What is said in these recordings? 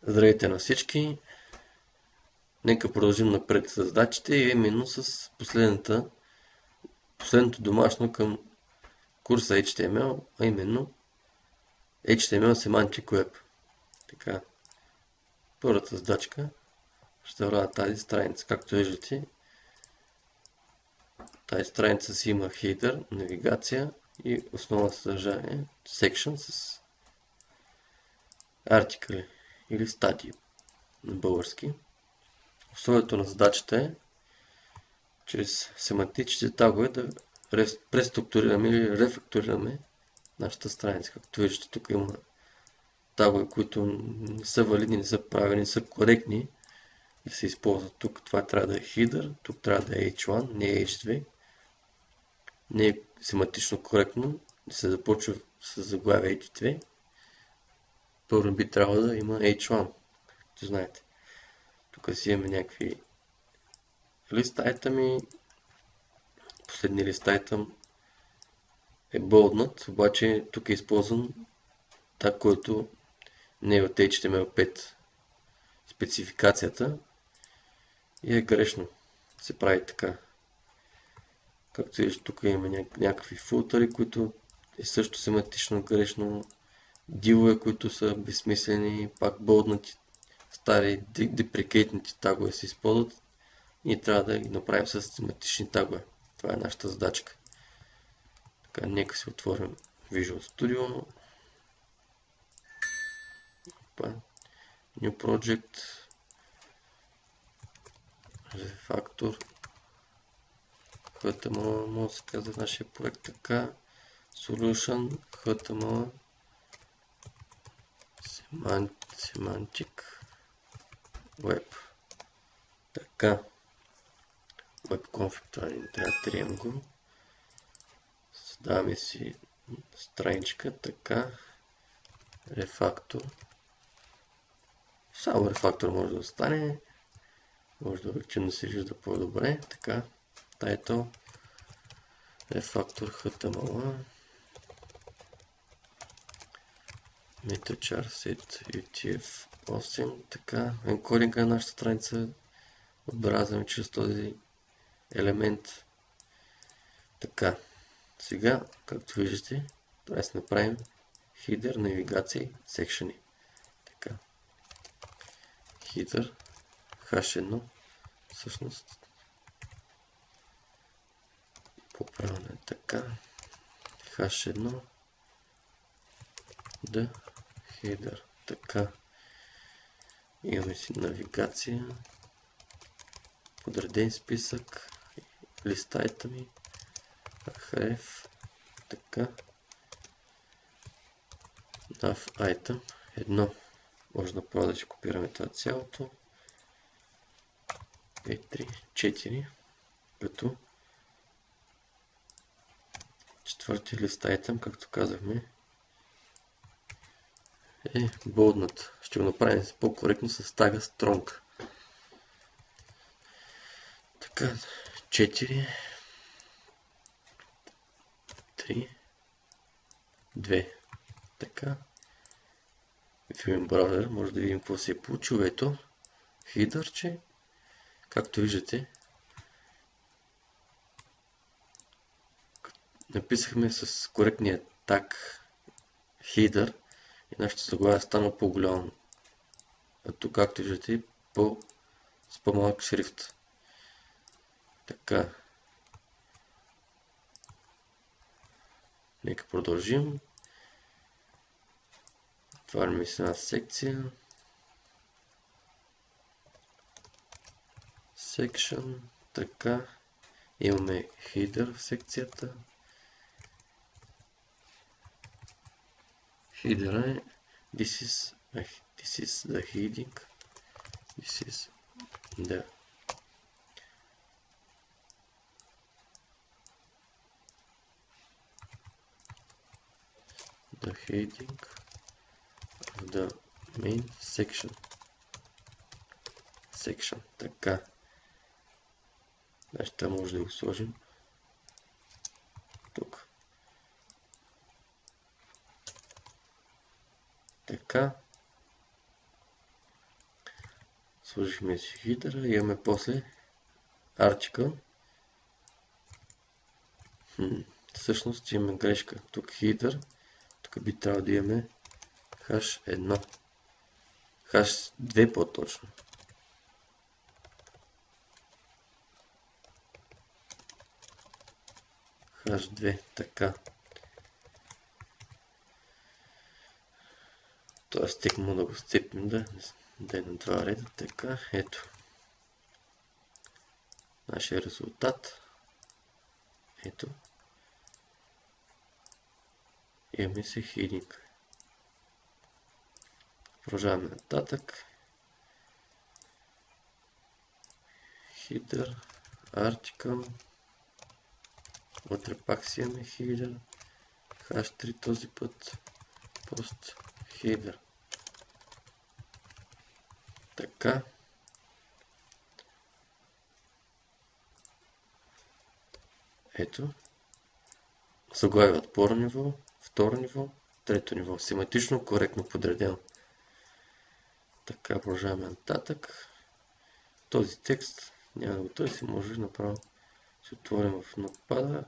Здравейте на всички! Нека продължим напред с задачите и именно с последното домашно към курса HTML, а именно HTML Semantic Web. Така, първата задачка ще върна тази страница. Както виждате, тази страница си има хейдър, навигация и основно съдържание, section с артикъли или статии на български. Условието на задачата е чрез семантичните тагове да преструктурираме или рефакторираме нашата страница. Както виждате, тук има тагове, които не са валидни, не са правилни, не са коректни и се използват тук. Това трябва да е header, тук трябва да е H1, не е H2. Не е семантично коректно да се започва с заглавие H2. Първо би трябвало да има H1, както знаете. Тук си имаме някакви лист айтъми. Последния лист айтъм е болднат, обаче тук е използван так, който не е от HTML5 спецификацията и е грешно. Се прави така. Както виждате, тук имаме някакви фултъри, които е също семантично грешно. Дивове, които са безсмислени, пак болднати, стари деприкейтните тагове се използват и трябва да ги направим с семантични тагове. Това е нашата задачка. Така, нека си отворим Visual Studio. New Project. Refactor. HTML, може да се казва нашия проект така. Solution, HTML, Semantic Web. Така. Web Config, това ни трябва да трием го. Създаваме си страничка, така. Refactor. Само Refactor може да остане. Може да увеличим да се вижда по-добре. Така. Title. Refactor HTML. Metachar set UTF-8. Така. Енкодинга на нашата страница отбелязваме чрез този елемент. Така. Сега, както виждате, трябва да си направим header, навигация и секшени. Така. Header, H1, всъщност. Поправяме така. H1, да, header. Така. Имаме си навигация, подреден списък, лист айтъми, href, така. Nav item 1. Може направо да си копираме това цялото. 2, 3, 4. Като четвърти лист айтъм, както казахме, е болднат. Ще го направим по-коректно с тага strong. Така, 4, 3, 2. Така. В един браузър може да видим какво се е получило. Ето, хидърче. Както виждате, написахме с коректния таг header и нашето заглавие стана по-голямо. А тук, както виждате, с по-малък шрифт. Така. Нека продължим. Отваряме си една секция. Section. Така. Имаме header в секцията. Header е this is the heading. This is the heading of the main section. Така. Значи това може да го сложим тук. Така. Сложихме си хидъра, имаме после article. Всъщност имаме грешка. Тук хидър, тук би трябвало да имаме H1. H2 по-точно. H2, така. Тоест, текмо да го сцепим да е на два реда, така, ето. Нашия резултат. Ето. Имаме си хидинг. Продължаваме нататък. Header, article. Вътре пак си имаме header. H3 този път. Post header. Така. Ето. Заглавие от първо ниво, второ ниво, трето ниво. Семантично коректно подредено. Така, продължаваме нататък. Този текст няма да го търси, може направо се отворим в Notepad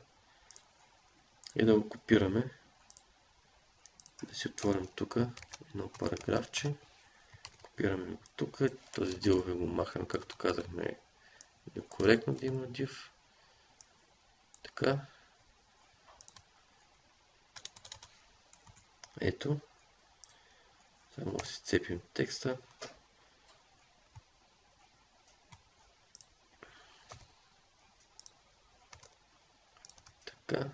и да го копираме. Да си отворим тук едно параграфче. Копираме го тук. Този дилове го махаме, както казахме, некоректно да има div. Така. Ето. Само да си цепим текста. Така.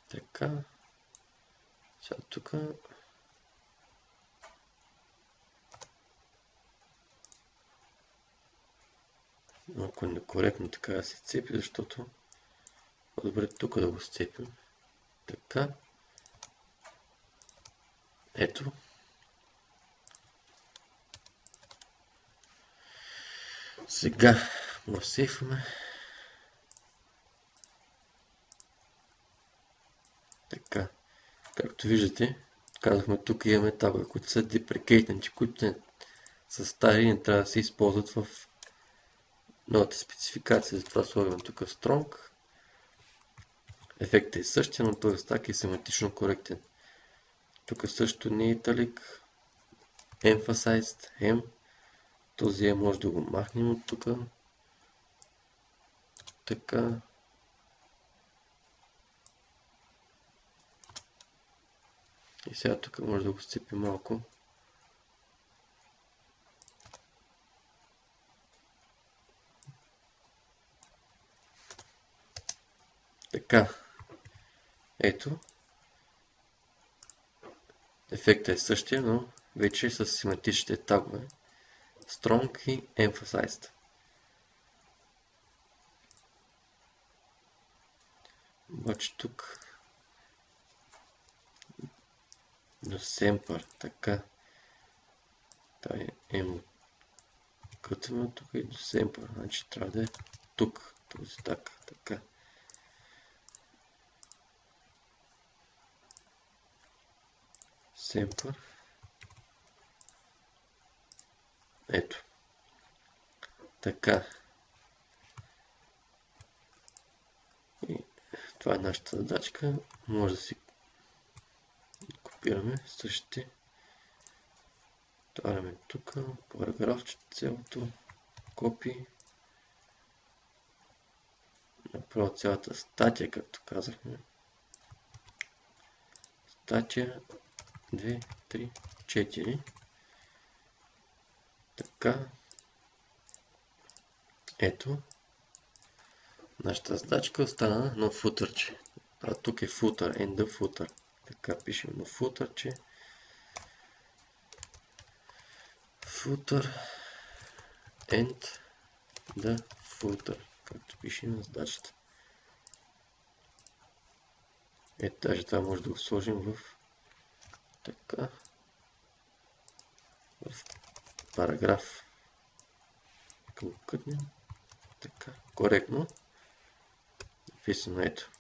Така. Сега тук малко некоректно така да се цепи, защото по-добре тук да го сцепим. Така. Ето. Сега го сейфваме. Така. Както виждате, казахме тук имаме тагове, които са deprecated, които са стари и не трябва да се използват в новата спецификация. Затова слагаме тук strong. Ефектът е същия, но този стак е семантично коректен. Тук също не е italic. Emphasized, M. Този може да го махнем от тук. Така. И сега тук може да го сцепим малко. Така. Ето. Ефектът е същия, но вече с семантичните тагове. Strong и Emphasized. Обаче тук до Semper, така. Тай емо кътваме тук и до Semper. Значи трябва да е тук, този така. Semper. Ето. Така. И това е нашата задачка. Може да си копираме същите. Отваряме тук, параграфчето цялото, копи. Направо цялата статия, както казахме. Статия 2, 3, 4. Така. Ето. Нашата задачка остана на футърче. А тук е footer, end the footer. Така пишем на футърче. Footer, end the footer. Както пишем на задачата. Ето, даже това може да го сложим в така, в параграф. Така го кътнем. Така, коректно. Написано ето.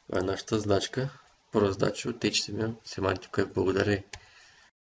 Това е нашата задачка. Първа задача от HTML Semantic Web. Благодаря.